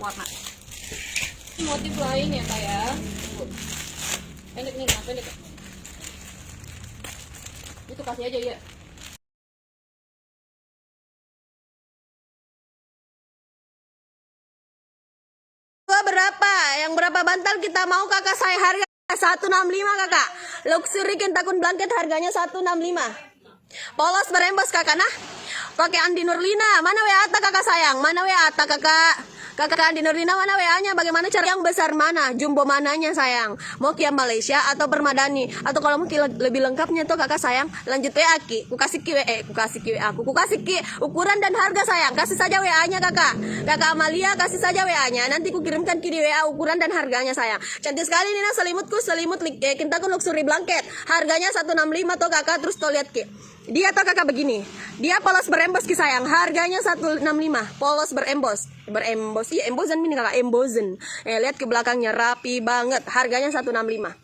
warna. Motif lain ya kak ya. Pendek nih, nah, pendek. Itu kasih aja ya. Berapa? Yang berapa bantal kita mau kakak? Saya harga 165 kakak. Luxury kentakun blanket harganya 165. Polos berembos kakak nah. Pakai Andi Nurlina. Mana WA ta kakak sayang? Mana WA ta kakak? Kakak Andi Nurlina mana WA-nya? Bagaimana cara yang besar mana? Jumbo mananya sayang? Mau Kia Malaysia atau Permadani? Atau kalau mau lebih lengkapnya tuh kakak sayang, lanjut WA Ki. Ku kasih Ki ku kasih Ki aku. Ku kasih Ki ukuran dan harga sayang. Kasih saja WA-nya kakak. Kakak Amalia kasih saja WA-nya. Nanti ku kirimkan Ki di WA ukuran dan harganya sayang. Cantik sekali nih nah selimutku, selimut Kintakun luxury blanket. Harganya 165 tuh kakak. Terus tuh lihat Ki. Dia tuh kakak begini. Dia polos berembos Ki sayang. Harganya 165. Polos berembos. Berembos. Iya, embosen ini kakak, embosen. Lihat ke belakangnya rapi banget. Harganya 165.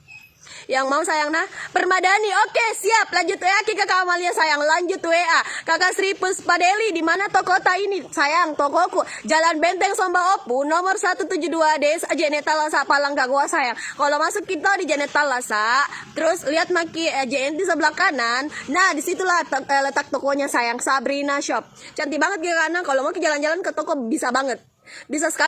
Yang mau sayang nah Permadani. Oke siap, lanjut WA kakak Amalia sayang, lanjut WA kakak Sri Puspadeli. Di mana toko kota ini sayang? Tokoku Jalan Benteng Somba Opu nomor 172 Desa Janeta Lasa Palangka gua sayang. Kalau masuk kita di Janeta Lasa, terus lihat maki JNT sebelah kanan. Nah disitulah letak tokonya sayang, Sabrina Shop. Cantik banget karena kalau mau jalan-jalan ke toko bisa banget, bisa sekali.